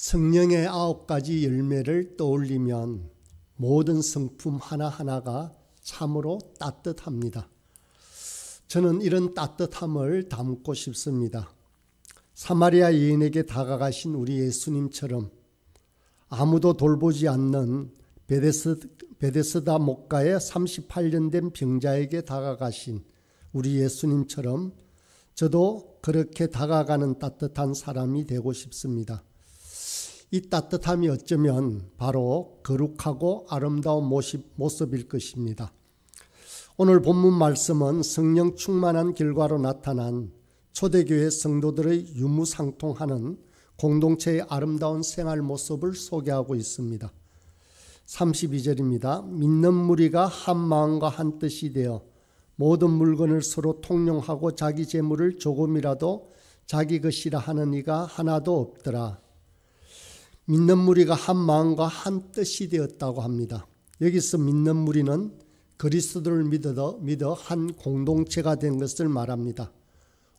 성령의 9가지 열매를 떠올리면 모든 성품 하나하나가 참으로 따뜻합니다. 저는 이런 따뜻함을 담고 싶습니다. 사마리아 여인에게 다가가신 우리 예수님처럼 아무도 돌보지 않는 베데스다 목가에 38년 된 병자에게 다가가신 우리 예수님처럼 저도 그렇게 다가가는 따뜻한 사람이 되고 싶습니다. 이 따뜻함이 어쩌면 바로 거룩하고 아름다운 모습일 것입니다. 오늘 본문 말씀은 성령 충만한 결과로 나타난 초대교회 성도들의 유무상통하는 공동체의 아름다운 생활 모습을 소개하고 있습니다. 32절입니다. 믿는 무리가 한 마음과 한 뜻이 되어 모든 물건을 서로 통용하고 자기 재물을 조금이라도 자기 것이라 하는 이가 하나도 없더라. 믿는 무리가 한 마음과 한 뜻이 되었다고 합니다. 여기서 믿는 무리는 그리스도를 믿어 한 공동체가 된 것을 말합니다.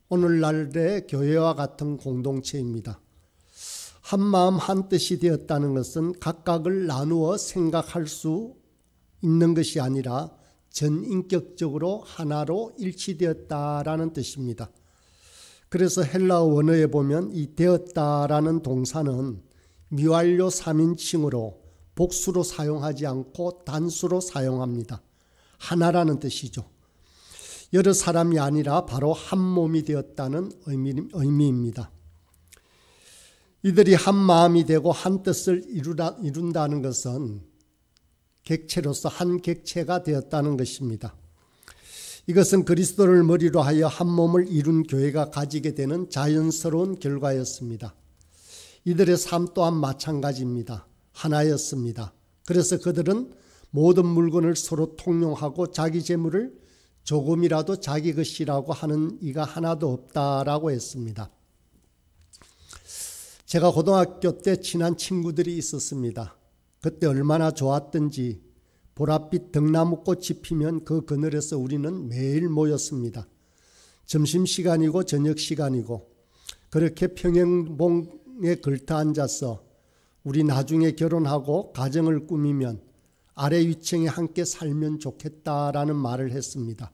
오늘날의 교회와 같은 공동체입니다. 한 마음 한 뜻이 되었다는 것은 각각을 나누어 생각할 수 있는 것이 아니라 전인격적으로 하나로 일치되었다라는 뜻입니다. 그래서 헬라어 원어에 보면 이 되었다라는 동사는 미완료 3인칭으로 복수로 사용하지 않고 단수로 사용합니다. 하나라는 뜻이죠. 여러 사람이 아니라 바로 한 몸이 되었다는 의미입니다. 이들이 한 마음이 되고 한 뜻을 이룬다는 것은 객체로서 한 객체가 되었다는 것입니다. 이것은 그리스도를 머리로 하여 한 몸을 이룬 교회가 가지게 되는 자연스러운 결과였습니다. 이들의 삶 또한 마찬가지입니다. 하나였습니다. 그래서 그들은 모든 물건을 서로 통용하고 자기 재물을 조금이라도 자기 것이라고 하는 이가 하나도 없다라고 했습니다. 제가 고등학교 때 친한 친구들이 있었습니다. 그때 얼마나 좋았던지 보랏빛 등나무꽃이 피면 그 그늘에서 우리는 매일 모였습니다. 점심시간이고 저녁시간이고 그렇게 평행봉에 걸터 앉아서 우리 나중에 결혼하고 가정을 꾸미면 아래 위층에 함께 살면 좋겠다라는 말을 했습니다.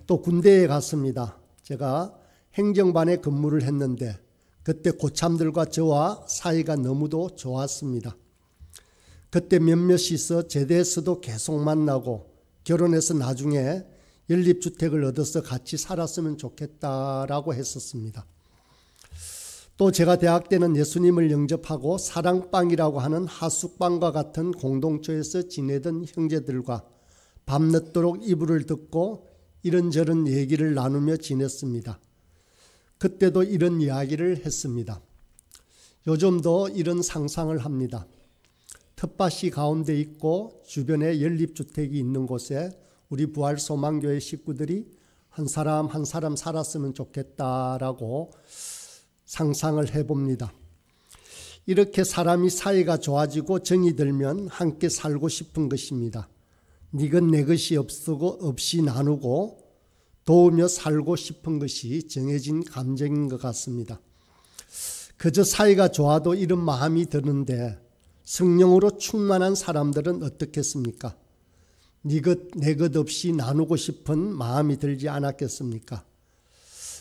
또 군대에 갔습니다. 제가 행정반에 근무를 했는데 그때 고참들과 저와 사이가 너무도 좋았습니다. 그때 몇몇이서 제대해서도 계속 만나고 결혼해서 나중에 연립주택을 얻어서 같이 살았으면 좋겠다라고 했었습니다. 또 제가 대학 때는 예수님을 영접하고 사랑방이라고 하는 하숙방과 같은 공동체에서 지내던 형제들과 밤늦도록 이불을 듣고 이런저런 얘기를 나누며 지냈습니다. 그때도 이런 이야기를 했습니다. 요즘도 이런 상상을 합니다. 텃밭이 가운데 있고 주변에 연립주택이 있는 곳에 우리 부활소망교회 식구들이 한 사람 한 사람 살았으면 좋겠다라고 상상을 해봅니다. 이렇게 사람이 사이가 좋아지고 정이 들면 함께 살고 싶은 것입니다. 니건 내 것이 없이 나누고 도우며 살고 싶은 것이 정해진 감정인 것 같습니다. 그저 사이가 좋아도 이런 마음이 드는데 성령으로 충만한 사람들은 어떻겠습니까? 니 것 내 것 없이 나누고 싶은 마음이 들지 않았겠습니까?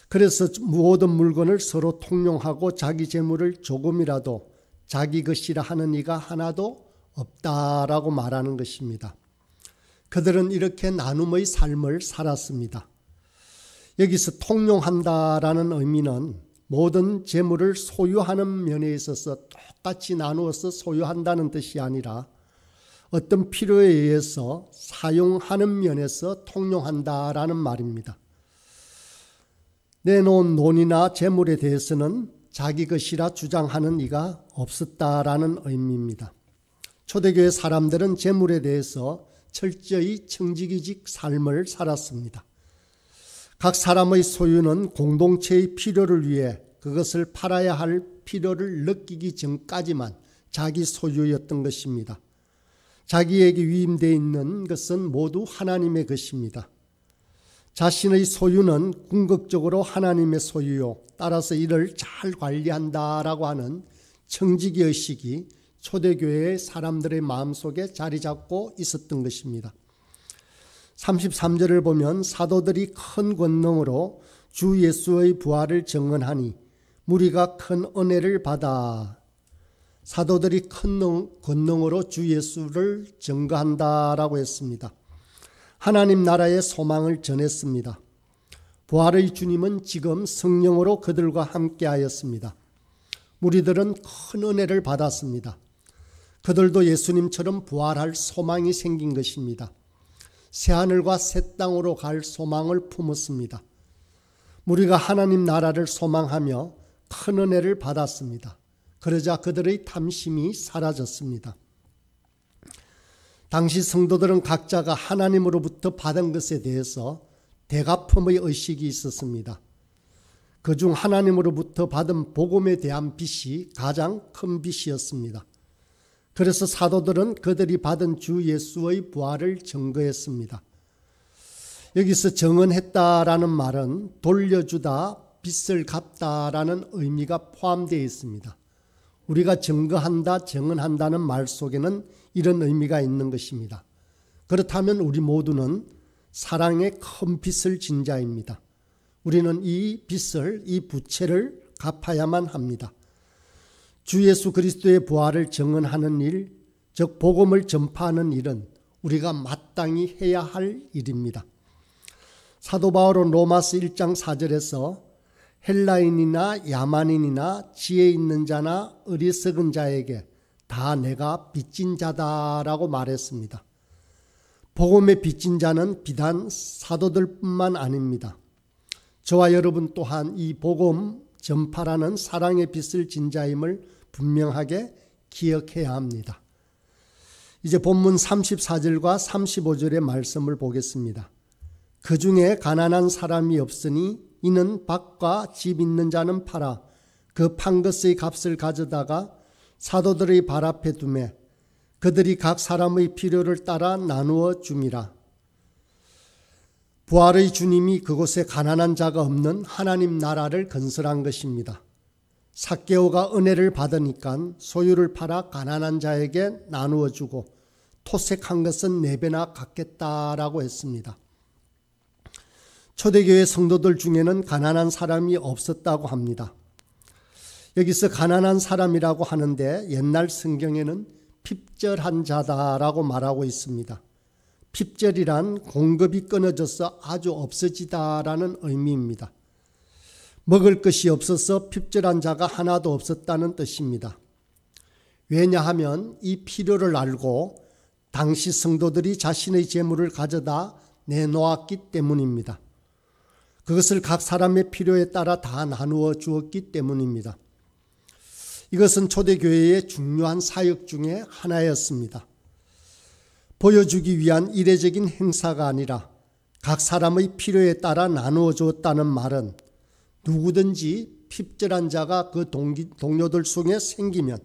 그래서 모든 물건을 서로 통용하고 자기 재물을 조금이라도 자기 것이라 하는 이가 하나도 없다라고 말하는 것입니다. 그들은 이렇게 나눔의 삶을 살았습니다. 여기서 통용한다라는 의미는 모든 재물을 소유하는 면에 있어서 똑같이 나누어서 소유한다는 뜻이 아니라 어떤 필요에 의해서 사용하는 면에서 통용한다라는 말입니다. 내놓은 돈이나 재물에 대해서는 자기 것이라 주장하는 이가 없었다라는 의미입니다. 초대교회 사람들은 재물에 대해서 철저히 청지기직 삶을 살았습니다. 각 사람의 소유는 공동체의 필요를 위해 그것을 팔아야 할 필요를 느끼기 전까지만 자기 소유였던 것입니다. 자기에게 위임되어 있는 것은 모두 하나님의 것입니다. 자신의 소유는 궁극적으로 하나님의 소유요. 따라서 이를 잘 관리한다라고 하는 청지기 의식이 초대교회의 사람들의 마음속에 자리 잡고 있었던 것입니다. 33절을 보면 사도들이 큰 권능으로 주 예수의 부활을 증언하니 무리가 큰 은혜를 받아. 사도들이 큰 권능으로 주 예수를 증거한다라고 했습니다. 하나님 나라의 소망을 전했습니다. 부활의 주님은 지금 성령으로 그들과 함께 하였습니다. 무리들은 큰 은혜를 받았습니다. 그들도 예수님처럼 부활할 소망이 생긴 것입니다. 새하늘과 새 땅으로 갈 소망을 품었습니다. 무리가 하나님 나라를 소망하며 큰 은혜를 받았습니다. 그러자 그들의 탐심이 사라졌습니다. 당시 성도들은 각자가 하나님으로부터 받은 것에 대해서 대가품의 의식이 있었습니다. 그중 하나님으로부터 받은 복음에 대한 빚이 가장 큰 빚이었습니다. 그래서 사도들은 그들이 받은 주 예수의 부활을 증거했습니다. 여기서 증언했다라는 말은 돌려주다, 빚을 갚다라는 의미가 포함되어 있습니다. 우리가 증거한다, 증언한다는 말 속에는 이런 의미가 있는 것입니다. 그렇다면 우리 모두는 사랑의 큰 빚을 진 자입니다. 우리는 이 빚을, 이 부채를 갚아야만 합니다. 주 예수 그리스도의 부활을 증언하는 일, 즉 복음을 전파하는 일은 우리가 마땅히 해야 할 일입니다. 사도 바울은 로마서 1장 4절에서 헬라인이나 야만인이나 지혜 있는 자나 어리석은 자에게 다 내가 빚진 자다라고 말했습니다. 복음의 빚진 자는 비단 사도들뿐만 아닙니다. 저와 여러분 또한 이 복음 전파라는 사랑의 빚을 진 자임을 분명하게 기억해야 합니다. 이제 본문 34절과 35절의 말씀을 보겠습니다. 그 중에 가난한 사람이 없으니 이는 밭과 집 있는 자는 팔아 그 판 것의 값을 가져다가 사도들의 발 앞에 두매 그들이 각 사람의 필요를 따라 나누어 줌이라. 부활의 주님이 그곳에 가난한 자가 없는 하나님 나라를 건설한 것입니다. 삭개오가 은혜를 받으니까 소유를 팔아 가난한 자에게 나누어 주고 토색한 것은 4배나 갚겠다라고 했습니다. 초대교회 성도들 중에는 가난한 사람이 없었다고 합니다. 여기서 가난한 사람이라고 하는데 옛날 성경에는 핍절한 자다라고 말하고 있습니다. 핍절이란 공급이 끊어져서 아주 없어지다라는 의미입니다. 먹을 것이 없어서 핍절한 자가 하나도 없었다는 뜻입니다. 왜냐하면 이 필요를 알고 당시 성도들이 자신의 재물을 가져다 내놓았기 때문입니다. 그것을 각 사람의 필요에 따라 다 나누어 주었기 때문입니다. 이것은 초대교회의 중요한 사역 중에 하나였습니다. 보여주기 위한 이례적인 행사가 아니라 각 사람의 필요에 따라 나누어 주었다는 말은 누구든지 핍절한 자가 그 동료들 속에 생기면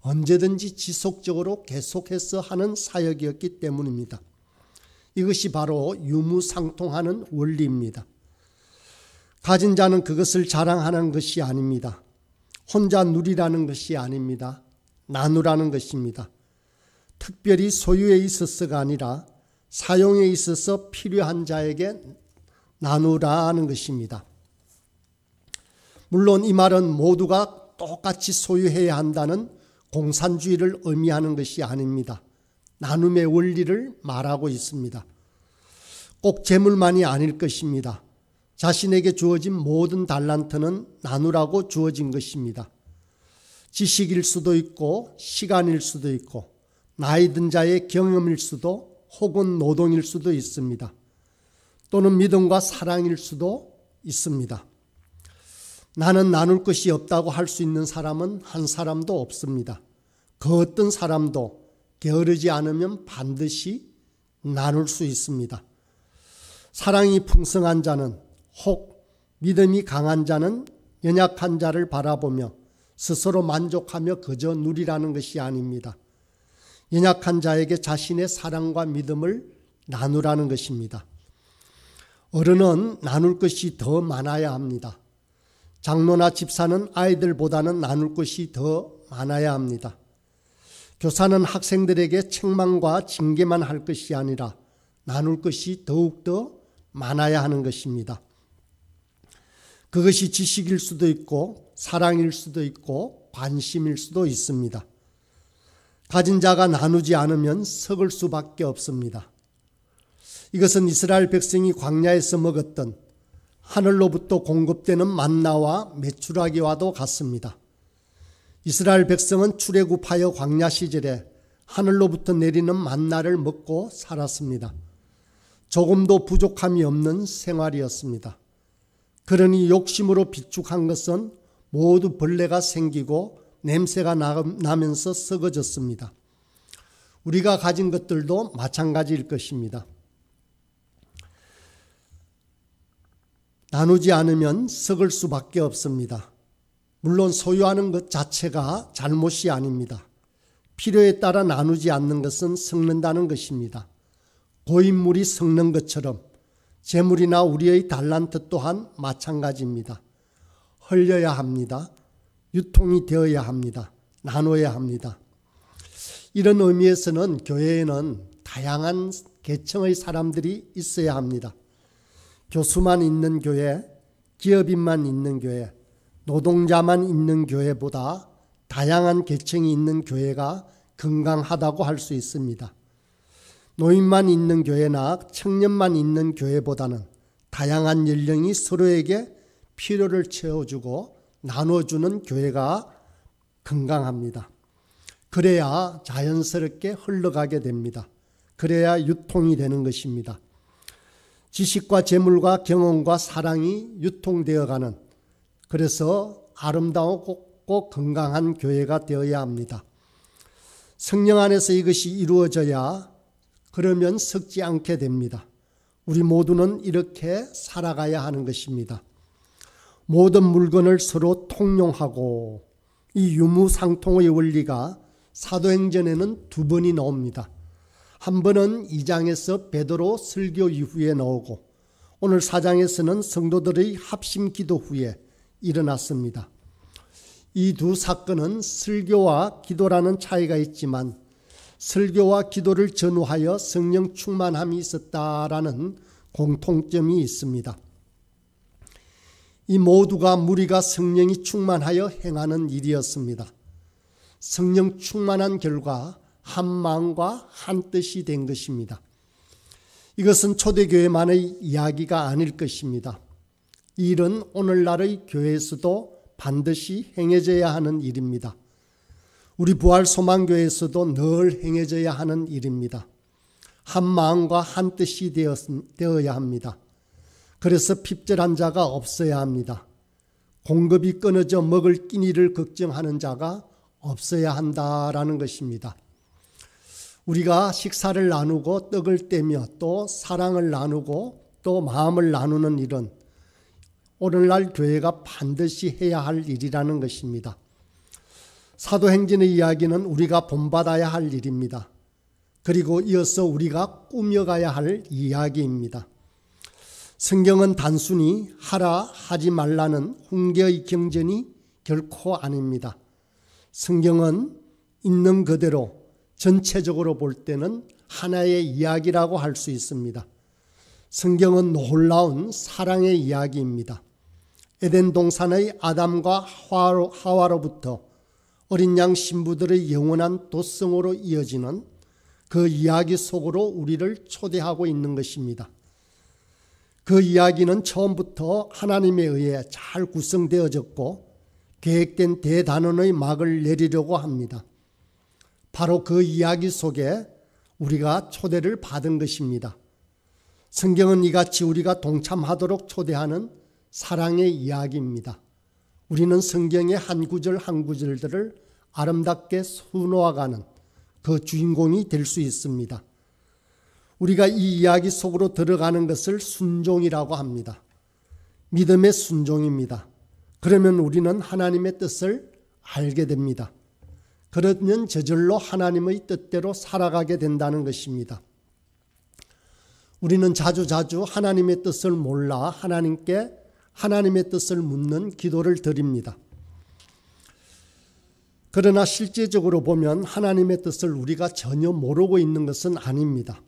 언제든지 지속적으로 계속해서 하는 사역이었기 때문입니다. 이것이 바로 유무상통하는 원리입니다. 가진 자는 그것을 자랑하는 것이 아닙니다. 혼자 누리라는 것이 아닙니다. 나누라는 것입니다. 특별히 소유에 있어서가 아니라 사용에 있어서 필요한 자에게 나누라는 것입니다. 물론 이 말은 모두가 똑같이 소유해야 한다는 공산주의를 의미하는 것이 아닙니다. 나눔의 원리를 말하고 있습니다. 꼭 재물만이 아닐 것입니다. 자신에게 주어진 모든 달란트는 나누라고 주어진 것입니다. 지식일 수도 있고 시간일 수도 있고 나이 든 자의 경험일 수도 혹은 노동일 수도 있습니다. 또는 믿음과 사랑일 수도 있습니다. 나는 나눌 것이 없다고 할 수 있는 사람은 한 사람도 없습니다. 그 어떤 사람도 게으르지 않으면 반드시 나눌 수 있습니다. 사랑이 풍성한 자는 혹 믿음이 강한 자는 연약한 자를 바라보며 스스로 만족하며 그저 누리라는 것이 아닙니다. 연약한 자에게 자신의 사랑과 믿음을 나누라는 것입니다. 어른은 나눌 것이 더 많아야 합니다. 장로나 집사는 아이들보다는 나눌 것이 더 많아야 합니다. 교사는 학생들에게 책망과 징계만 할 것이 아니라 나눌 것이 더욱더 많아야 하는 것입니다. 그것이 지식일 수도 있고 사랑일 수도 있고 관심일 수도 있습니다. 가진 자가 나누지 않으면 썩을 수밖에 없습니다. 이것은 이스라엘 백성이 광야에서 먹었던 하늘로부터 공급되는 만나와 메추라기와도 같습니다. 이스라엘 백성은 출애굽하여 광야 시절에 하늘로부터 내리는 만나를 먹고 살았습니다. 조금도 부족함이 없는 생활이었습니다. 그러니 욕심으로 비축한 것은 모두 벌레가 생기고 냄새가 나면서 썩어졌습니다. 우리가 가진 것들도 마찬가지일 것입니다. 나누지 않으면 썩을 수밖에 없습니다. 물론 소유하는 것 자체가 잘못이 아닙니다. 필요에 따라 나누지 않는 것은 썩는다는 것입니다. 고인물이 썩는 것처럼 재물이나 우리의 달란트 또한 마찬가지입니다. 흘려야 합니다. 유통이 되어야 합니다. 나눠야 합니다. 이런 의미에서는 교회에는 다양한 계층의 사람들이 있어야 합니다. 교수만 있는 교회, 기업인만 있는 교회, 노동자만 있는 교회보다 다양한 계층이 있는 교회가 건강하다고 할 수 있습니다. 노인만 있는 교회나 청년만 있는 교회보다는 다양한 연령이 서로에게 필요를 채워주고 나눠주는 교회가 건강합니다. 그래야 자연스럽게 흘러가게 됩니다. 그래야 유통이 되는 것입니다. 지식과 재물과 경험과 사랑이 유통되어가는, 그래서 아름다웠고 건강한 교회가 되어야 합니다. 성령 안에서 이것이 이루어져야, 그러면 썩지 않게 됩니다. 우리 모두는 이렇게 살아가야 하는 것입니다. 모든 물건을 서로 통용하고, 이 유무상통의 원리가 사도행전에는 2번이 나옵니다. 한 번은 2장에서 베드로 설교 이후에 나오고, 오늘 4장에서는 성도들의 합심 기도 후에 일어났습니다. 이 두 사건은 설교와 기도라는 차이가 있지만 설교와 기도를 전후하여 성령 충만함이 있었다라는 공통점이 있습니다. 이 모두가 무리가 성령이 충만하여 행하는 일이었습니다. 성령 충만한 결과 한 마음과 한 뜻이 된 것입니다. 이것은 초대교회만의 이야기가 아닐 것입니다. 이 일은 오늘날의 교회에서도 반드시 행해져야 하는 일입니다. 우리 부활소망교회에서도 늘 행해져야 하는 일입니다. 한 마음과 한 뜻이 되어야 합니다. 그래서 핍절한 자가 없어야 합니다. 공급이 끊어져 먹을 끼니를 걱정하는 자가 없어야 한다라는 것입니다. 우리가 식사를 나누고 떡을 떼며 또 사랑을 나누고 또 마음을 나누는 일은 오늘날 교회가 반드시 해야 할 일이라는 것입니다. 사도행전의 이야기는 우리가 본받아야 할 일입니다. 그리고 이어서 우리가 꾸며가야 할 이야기입니다. 성경은 단순히 하라 하지 말라는 훈계의 경전이 결코 아닙니다. 성경은 있는 그대로 전체적으로 볼 때는 하나의 이야기라고 할 수 있습니다. 성경은 놀라운 사랑의 이야기입니다. 에덴 동산의 아담과 하와로부터 어린 양 신부들의 영원한 도성으로 이어지는 그 이야기 속으로 우리를 초대하고 있는 것입니다. 그 이야기는 처음부터 하나님에 의해 잘 구성되어졌고 계획된 대단원의 막을 내리려고 합니다. 바로 그 이야기 속에 우리가 초대를 받은 것입니다. 성경은 이같이 우리가 동참하도록 초대하는 사랑의 이야기입니다. 우리는 성경의 한 구절 한 구절들을 아름답게 수놓아가는 그 주인공이 될 수 있습니다. 우리가 이 이야기 속으로 들어가는 것을 순종이라고 합니다. 믿음의 순종입니다. 그러면 우리는 하나님의 뜻을 알게 됩니다. 그러면 저절로 하나님의 뜻대로 살아가게 된다는 것입니다. 우리는 자주자주 하나님의 뜻을 몰라 하나님께 하나님의 뜻을 묻는 기도를 드립니다. 그러나 실제적으로 보면 하나님의 뜻을 우리가 전혀 모르고 있는 것은 아닙니다.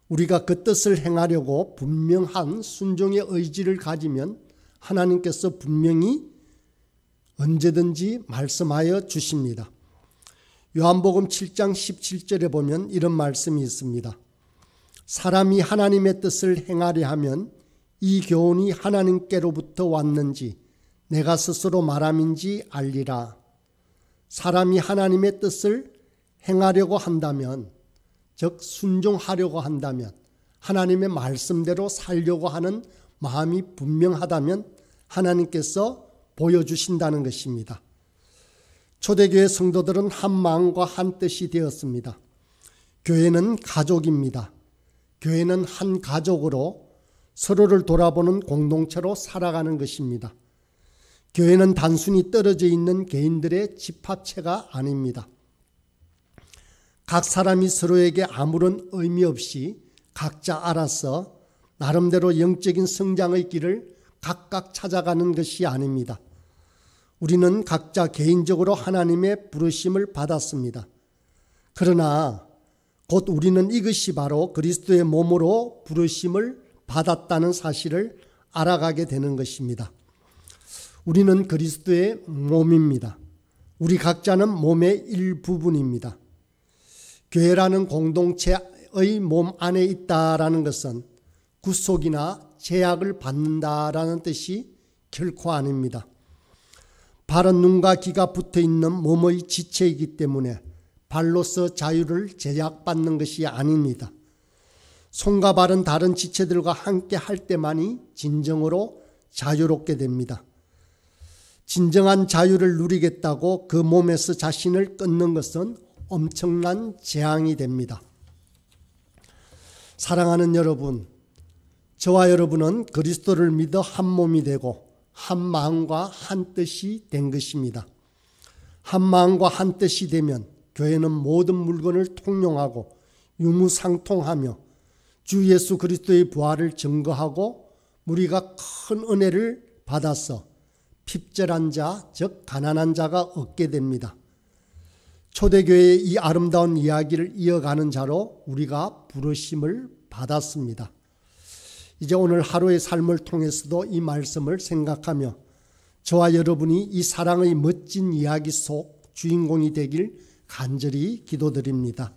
우리가 그 뜻을 행하려고 분명한 순종의 의지를 가지면 하나님께서 분명히 언제든지 말씀하여 주십니다. 요한복음 7장 17절에 보면 이런 말씀이 있습니다. 사람이 하나님의 뜻을 행하려 하면 이 교훈이 하나님께로부터 왔는지 내가 스스로 말함인지 알리라. 사람이 하나님의 뜻을 행하려고 한다면, 즉 순종하려고 한다면, 하나님의 말씀대로 살려고 하는 마음이 분명하다면 하나님께서 보여주신다는 것입니다. 초대교회 성도들은 한 마음과 한 뜻이 되었습니다. 교회는 가족입니다. 교회는 한 가족으로 서로를 돌아보는 공동체로 살아가는 것입니다. 교회는 단순히 떨어져 있는 개인들의 집합체가 아닙니다. 각 사람이 서로에게 아무런 의미 없이 각자 알아서 나름대로 영적인 성장의 길을 각각 찾아가는 것이 아닙니다. 우리는 각자 개인적으로 하나님의 부르심을 받았습니다. 그러나 곧 우리는 이것이 바로 그리스도의 몸으로 부르심을 받았다는 사실을 알아가게 되는 것입니다. 우리는 그리스도의 몸입니다. 우리 각자는 몸의 일부분입니다. 교회라는 공동체의 몸 안에 있다라는 것은 구속이나 제약을 받는다라는 뜻이 결코 아닙니다. 발은 눈과 귀가 붙어있는 몸의 지체이기 때문에 발로서 자유를 제약받는 것이 아닙니다. 손과 발은 다른 지체들과 함께 할 때만이 진정으로 자유롭게 됩니다. 진정한 자유를 누리겠다고 그 몸에서 자신을 끊는 것은 엄청난 재앙이 됩니다. 사랑하는 여러분, 저와 여러분은 그리스도를 믿어 한 몸이 되고 한 마음과 한 뜻이 된 것입니다. 한 마음과 한 뜻이 되면 교회는 모든 물건을 통용하고 유무상통하며 주 예수 그리스도의 부활을 증거하고 우리가 큰 은혜를 받아서 핍절한 자, 즉 가난한 자가 얻게 됩니다. 초대교회의 이 아름다운 이야기를 이어가는 자로 우리가 부르심을 받았습니다. 이제 오늘 하루의 삶을 통해서도 이 말씀을 생각하며 저와 여러분이 이 사랑의 멋진 이야기 속 주인공이 되길 간절히 기도드립니다.